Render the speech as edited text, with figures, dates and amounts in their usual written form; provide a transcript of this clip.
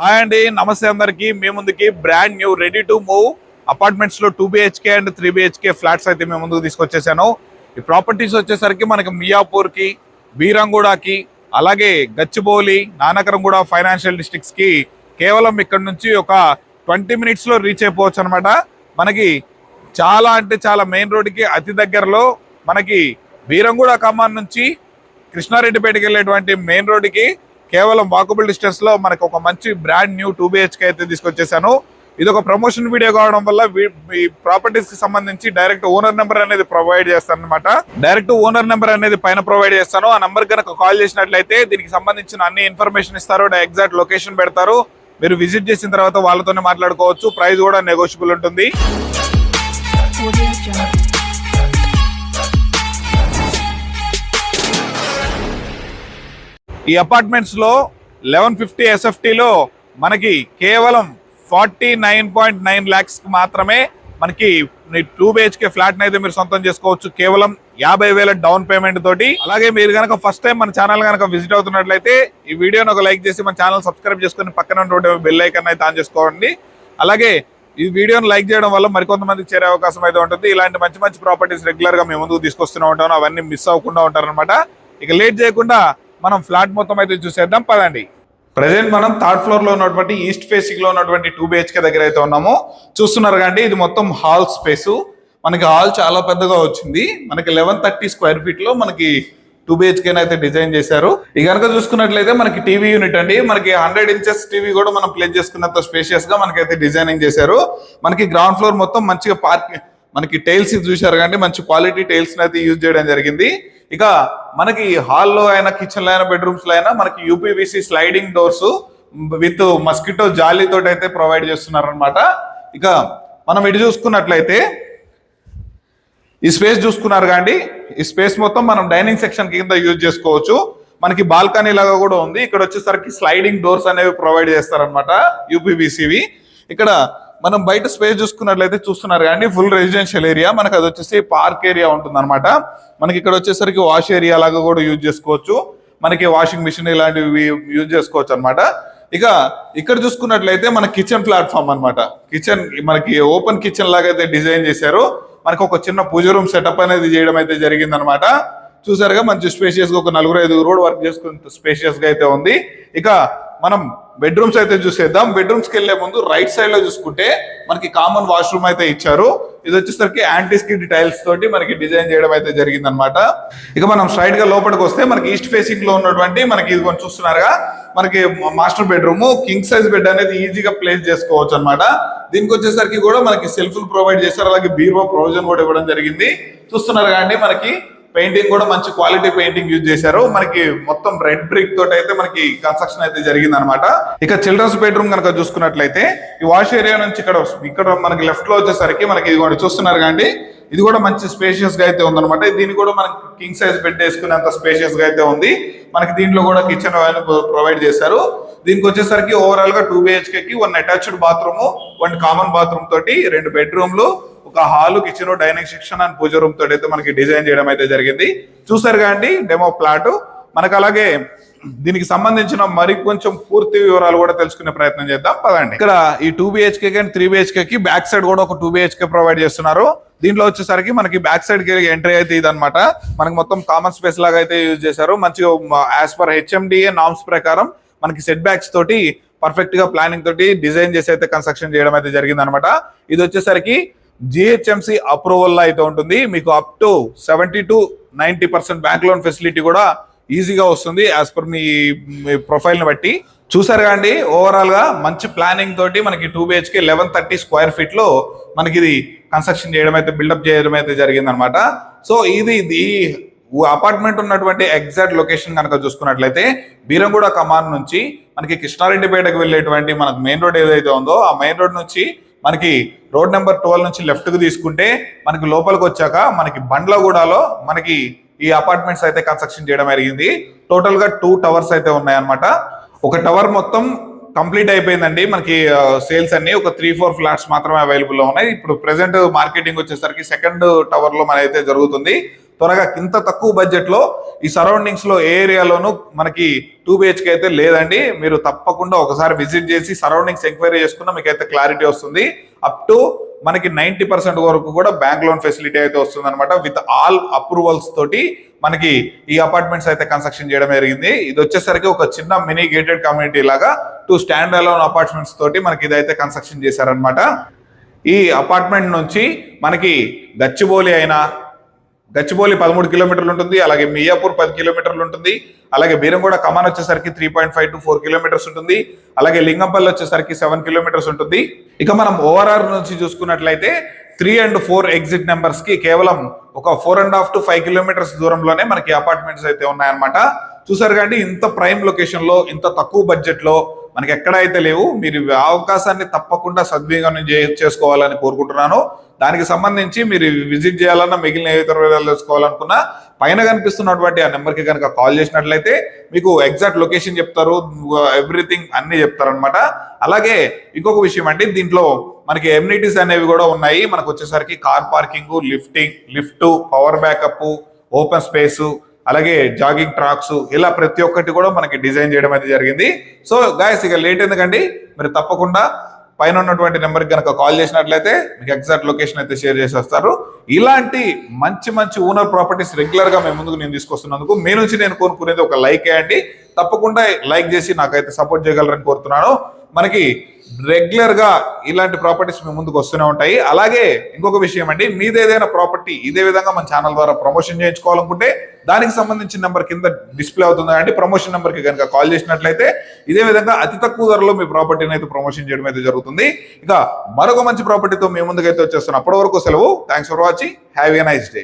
Hi అండి, నమస్తే అందరికి. మీ ముందుకి brand new ready to move apartments లో 2 BHK అండ్ 3 BHK ఫ్లాట్స్ అయితే మేము ముందుకు తీసుకొచ్చేసాను. ఈ ప్రాపర్టీస్ వచ్చేసరికి మనకి మియాపూర్ కి, బీరంగూడకి, అలాగే గచ్చిబౌలి, నానకరంగూడ ఫైనాన్షియల్ డిస్ట్రిక్ట్స్ కి కేవలం ఇక్కడ నుంచి ఒక 20 minutes లో రీచ్ అయిపోవచ్చు అనమాట. మనకి చాలా అంటే చాలా మెయిన్ రోడ్ కి అతి దగ్గరలో మనకి బీరంగూడ కమాన్ నుంచి కృష్ణారెడ్డిపేటకి వెళ్ళేటువంటి మెయిన్ రోడ్డుకి కేవలం వాకబుల్ డిస్టెన్స్ లో మనకు ఒక మంచి బ్రాండ్ న్యూ 2 BHK అయితే తీసుకొచ్చేసాను. ఇది ఒక ప్రమోషన్ వీడియో కావడం వల్ల ఈ ప్రాపర్టీస్ కి సంబంధించి డైరెక్ట్ ఓనర్ నెంబర్ అనేది ప్రొవైడ్ చేస్తాను అనమాట. డైరెక్ట్ ఓనర్ నెంబర్ అనేది పైన ప్రొవైడ్ చేస్తాను. ఆ నెంబర్ కనుక కాల్ చేసినట్లయితే దీనికి సంబంధించిన అన్ని ఇన్ఫర్మేషన్ ఇస్తారు, ఎగ్జాక్ట్ లొకేషన్ పెడతారు. మీరు విజిట్ చేసిన తర్వాత వాళ్ళతోనే మాట్లాడుకోవచ్చు. ప్రైస్ కూడా నెగోషియబుల్ ఉంటుంది. ఈ అపార్ట్మెంట్స్ లో 1150 SFT లో మనకి కేవలం 49.9 lakhs మాత్రమే మనకి 2 BHK ఫ్లాట్ అయితే మీరు సొంతం చేసుకోవచ్చు. కేవలం 50,000 డౌన్ పేమెంట్ తోటి. అలాగే మీరు కనుక ఫస్ట్ టైం మన ఛానల్ కనుక విజిట్ అవుతున్నట్లయితే ఈ వీడియోని ఒక లైక్ చేసి మన ఛానల్ సబ్స్క్రైబ్ చేసుకుని పక్కన ఉన్న బెల్ ఐకాన్ అయితే ఆన్ చేసుకోండి. అలాగే ఈ వీడియోని లైక్ చేయడం వల్ల మరికొంతమందికి చేరే అవకాశం అయితే ఉంటుంది. ఇలాంటి మంచి మంచి ప్రాపర్టీస్ రెగ్యులర్ గా మేము ముందుకు తీసుకొస్తూనే ఉంటాం. అవన్నీ మిస్ అవ్వకుండా ఉంటారనమాట. ఇక లేట్ చేయకుండా మనం ఫ్లాట్ మొత్తం అయితే చూసేద్దాం, పదండి. ప్రజెంట్ మనం 3rd floor లో ఉన్నటువంటి ఈస్ట్ ఫేసింగ్ లో ఉన్నటువంటి 2 BHK దగ్గర అయితే ఉన్నాము. చూస్తున్నారు కండి, ఇది మొత్తం హాల్ స్పేస్. మనకి హాల్ చాలా పెద్దగా వచ్చింది. మనకి 1130 square feet లో మనకి 2 BHK అయితే డిజైన్ చేశారు. ఇక కనుక చూసుకున్నట్లయితే మనకి టీవీ యూనిట్ అండి. మనకి 100 inches టీవీ కూడా మనం ప్లేస్ చేసుకున్నంత స్పేషియస్ గా మనకైతే డిజైనింగ్ చేశారు. మనకి గ్రౌండ్ ఫ్లోర్ మొత్తం మంచిగా పార్కింగ్, మనకి టైల్స్ చూశారు కండి, మంచి క్వాలిటీ టైల్స్ అయితే యూజ్ చేయడం జరిగింది. ఇక మనకి హాల్లో అయినా, కిచెన్ లో అయినా, బెడ్రూమ్స్ లో అయినా మనకి UPVC sliding doors with mosquito జాలీతో అయితే ప్రొవైడ్ చేస్తున్నారు అనమాట. ఇక మనం ఇటు చూసుకున్నట్లయితే ఈ స్పేస్ చూసుకున్నారు కాండి, ఈ స్పేస్ మొత్తం మనం డైనింగ్ సెక్షన్ కింద యూజ్ చేసుకోవచ్చు. మనకి బాల్కనీ లాగా కూడా ఉంది. ఇక్కడ వచ్చేసరికి స్లైడింగ్ డోర్స్ అనేవి ప్రొవైడ్ చేస్తారనమాట, UPVCవి. ఇక్కడ మనం బయట స్పేస్ చూసుకున్నట్లయితే చూస్తున్నారు కానీ ఫుల్ రెసిడెన్షియల్ ఏరియా. మనకి అది వచ్చేసి పార్క్ ఏరియా ఉంటుంది అనమాట. మనకి ఇక్కడ వచ్చేసరికి వాష్ ఏరియా లాగా కూడా యూజ్ చేసుకోవచ్చు. మనకి వాషింగ్ మిషన్ ఇలాంటివి యూజ్ చేసుకోవచ్చు అనమాట. ఇక ఇక్కడ చూసుకున్నట్లయితే మన కిచెన్ ప్లాట్ఫామ్ అనమాట. కిచెన్ మనకి ఓపెన్ కిచెన్ లాగా అయితే డిజైన్ చేశారు. మనకి ఒక చిన్న పూజ రూమ్ సెటప్ అనేది చేయడం అయితే జరిగింది అనమాట. చూసారుగా, మంచి స్పేషియస్ గా ఒక 4-5 కూడా వర్క్ చేసుకునే స్పేషియస్ గా అయితే ఉంది. ఇక మనం బెడ్రూమ్స్ అయితే చూసేద్దాం. బెడ్రూమ్స్ కి వెళ్లే ముందు రైట్ సైడ్ లో చూసుకుంటే మనకి కామన్ వాష్రూమ్ అయితే ఇచ్చారు. ఇది వచ్చేసరికి యాంటీ స్కిడ్ టైల్స్ తోటి మనకి డిజైన్ చేయడం అయితే జరిగింది అనమాట. ఇక మనం స్ట్రైట్ గా లోపలికి వస్తే మనకి ఈస్ట్ ఫేసింగ్ లో ఉన్నటువంటి మనకి ఇది కొంచెం చూస్తున్నారుగా, మనకి master bedroom. King size bed అనేది ఈజీగా ప్లేస్ చేసుకోవచ్చు అనమాట. దీనికి వచ్చేసరికి కూడా మనకి సెల్ఫ్లు ప్రొవైడ్ చేశారు. అలాగే బీరువా ప్రొవిజన్ కూడా ఇవ్వడం జరిగింది. చూస్తున్నారు కానీ మనకి పెయింటింగ్ కూడా మంచి క్వాలిటీ పెయింటింగ్ యూజ్ చేశారు. మనకి మొత్తం రెడ్ బ్రిక్ తోటి అయితే మనకి కన్స్ట్రక్షన్ అయితే జరిగింది అనమాట. ఇక చిల్డ్రన్స్ బెడ్రూమ్ కనుక చూసుకున్నట్లయితే ఈ వాష్ ఏరియా నుంచి ఇక్కడ మనకి లెఫ్ట్ లో వచ్చేసరికి మనకి ఇది కూడా చూస్తున్నారు కానీ ఇది కూడా మంచి స్పేషియస్ గా అయితే ఉందన్నమాట. దీన్ని కూడా మనకి కింగ్ సైజ్ బెడ్ వేసుకునేంత స్పేషియస్ గా అయితే ఉంది. మనకి దీంట్లో కూడా కిచెన్ ప్రొవైడ్ చేశారు. దీనికి వచ్చేసరికి ఓవరాల్ గా 2 BHK కి 1 అటాచ్డ్ బాత్రూమ్, 1 కామన్ బాత్రూమ్ తోటి 2 బెడ్రూమ్లు, ఒక hall, kitchen, dining section and puja room తోటి అయితే మనకి డిజైన్ చేయడం అయితే జరిగింది. చూసారు కాండి డెమో ప్లాట్. మనకు అలాగే దీనికి సంబంధించిన మరి కొంచెం పూర్తి వివరాలు కూడా తెలుసుకునే ప్రయత్నం చేద్దాం, పదండి. ఇక్కడ ఈ 2 BHK అండ్ 3 BHK కి బ్యాక్ సైడ్ కూడా ఒక 2 BHK ప్రొవైడ్ చేస్తున్నారు. దీంట్లో వచ్చేసరికి మనకి బ్యాక్ సైడ్ కి ఎంట్రీ అయితే ఇదనమాట. మనకి మొత్తం కామన్ స్పేస్ లాగా అయితే యూజ్ చేశారు. మంచిగా యాజ్ పర్ HMDA నామ్స్ ప్రకారం మనకి సెట్ బ్యాక్స్ తోటి పర్ఫెక్ట్ గా ప్లానింగ్ తోటి డిజైన్ చేసి అయితే కన్స్ట్రక్షన్ చేయడం అయితే జరిగింది అనమాట. ఇది వచ్చేసరికి GHMC అప్రూవల్ లో అయితే ఉంటుంది. మీకు up to 70 to 90% bank loan facility కూడా ఈజీగా వస్తుంది యాజ్ పర్ మీ ప్రొఫైల్ ని బట్టి. చూసారు కాండి, ఓవరాల్ గా మంచి ప్లానింగ్ తోటి మనకి 2 BHK 1130 square feet లో మనకి ఇది కన్స్ట్రక్షన్ చేయడం అయితే, బిల్డప్ చేయడం అయితే జరిగింది అనమాట. సో ఇది అపార్ట్మెంట్ ఉన్నటువంటి ఎగ్జాక్ట్ లొకేషన్ కనుక చూసుకున్నట్లయితే బీరంగూడ కమాన్ నుంచి మనకి కృష్ణారెడ్డిపేటకు వెళ్ళేటువంటి మనకి మెయిన్ రోడ్ ఏదైతే ఉందో ఆ మెయిన్ రోడ్ నుంచి మనకి రోడ్ నెంబర్ 12 నుంచి లెఫ్ట్ కు తీసుకుంటే మనకి లోపలికి వచ్చాక మనకి బండ్లగూడలో మనకి ఈ అపార్ట్మెంట్స్ అయితే కన్స్ట్రక్షన్ చేయడం జరిగింది. టోటల్ గా 2 towers అయితే ఉన్నాయన్నమాట. ఒక టవర్ మొత్తం కంప్లీట్ అయిపోయిందండి. మనకి సేల్స్ అన్ని ఒక 3-4 ఫ్లాట్స్ మాత్రమే అవైలబుల్ లో ఉన్నాయి. ఇప్పుడు ప్రెసెంట్ మార్కెటింగ్ వచ్చేసరికి 2nd tower లో మన అయితే జరుగుతుంది. త్వరగా ఇంత తక్కువ బడ్జెట్ లో ఈ సరౌండింగ్స్ లో ఏ ఏరియాలోనూ మనకి 2 BHK అయితే లేదండి. మీరు తప్పకుండా ఒకసారి విజిట్ చేసి సరౌండింగ్స్ ఎంక్వైరీ చేసుకున్నా మీకైతే క్లారిటీ వస్తుంది. అప్ టు మనకి 90% వరకు కూడా బ్యాంక్ లోన్ ఫెసిలిటీ అయితే వస్తుంది అనమాట. విత్ ఆల్ అప్రూవల్స్ తోటి మనకి ఈ అపార్ట్మెంట్స్ అయితే కన్స్ట్రక్షన్ చేయడం జరిగింది. ఇది వచ్చేసరికి ఒక చిన్న మినీ గేటెడ్ కమ్యూనిటీ లాగా 2 స్టాండ్ అలోన్ అపార్ట్మెంట్స్ తోటి మనకి ఇదైతే కన్స్ట్రక్షన్ చేశారనమాట. ఈ అపార్ట్మెంట్ నుంచి మనకి గచ్చిబౌలి 13 కిలోమీటర్లు ఉంటుంది. అలాగే మియాపూర్ 10 కిలోమీటర్లు ఉంటుంది. అలాగే బీరంగూడ కమాన్ వచ్చేసరికి 3.5 to 4 కిలోమీటర్స్ ఉంటుంది. అలాగే లింగంపల్లి వచ్చేసరికి 7 కిలోమీటర్స్ ఉంటుంది. ఇక మనం ఓఆర్ఆర్ నుంచి చూసుకున్నట్లయితే 3 and 4 ఎగ్జిట్ నెంబర్స్ కి కేవలం ఒక 4.5 to 5 కిలోమీటర్స్ దూరంలోనే మనకి అపార్ట్మెంట్స్ అయితే ఉన్నాయన్నమాట. చూసారు కండి, ఇంత ప్రైమ్ లొకేషన్ లో ఇంత తక్కువ బడ్జెట్ లో మనకి ఎక్కడైతే లేవు. మీరు అవకాశాన్ని తప్పకుండా సద్వినియోగం చేసుకోవాలని కోరుకుంటున్నాను. దానికి సంబంధించి మీరు విజిట్ చేయాలన్నా, మిగిలిన ఇతర వివరాలు తెలుసుకోవాలనుకున్నా పైన కనిపిస్తున్నటువంటి ఆ నెంబర్కి కనుక కాల్ చేసినట్లయితే మీకు ఎగ్జాక్ట్ లొకేషన్ చెప్తారు, ఎవ్రీథింగ్ అన్ని చెప్తారనమాట. అలాగే ఇంకొక విషయం అండి, దీంట్లో మనకి ఎమ్యూనిటీస్ అనేవి కూడా ఉన్నాయి. మనకు వచ్చేసరికి car parking, lift, power backup, open space, అలాగే జాగింగ్ ట్రాక్స్, ఇలా ప్రతి ఒక్కటి కూడా మనకి డిజైన్ చేయడం అయితే జరిగింది. సో గాయస్, ఇక లేట్ ఎందుకండి, మీరు తప్పకుండా పైన ఉన్నటువంటి నెంబర్కి కనుక కాల్ చేసినట్లయితే మీకు ఎగ్జాక్ట్ లొకేషన్ అయితే షేర్ చేసి వస్తారు. ఇలాంటి మంచి ఓనర్ ప్రాపర్టీస్ రెగ్యులర్ గా మేము ముందుకు నేను తీసుకొస్తున్నందుకు మీ నుంచి నేను కోరుకునేది ఒక లైక్ వేయండి. తప్పకుండా లైక్ చేసి నాకైతే సపోర్ట్ చేయగలరని కోరుతున్నాను. మనకి రెగ్యులర్ గా ఇలాంటి ప్రాపర్టీస్ మీ ముందుకు వస్తూనే ఉంటాయి. అలాగే ఇంకొక విషయం అండి, మీది ఏదైనా ప్రాపర్టీ ఇదే విధంగా మన ఛానల్ ద్వారా ప్రమోషన్ చేయించుకోవాలనుకుంటే దానికి సంబంధించిన నెంబర్ కింద డిస్ప్లే అవుతుంది అండి. ప్రమోషన్ నెంబర్ కి కనుక కాల్ చేసినట్లయితే ఇదే విధంగా అతి తక్కువ ధరలో మీ ప్రాపర్టీని అయితే ప్రమోషన్ చేయడం అయితే జరుగుతుంది. ఇక మరొక మంచి ప్రాపర్టీతో మీ ముందుకైతే వచ్చేస్తున్నాం. అప్పటి వరకు సెలవు. Thanks for watching. Have a nice day.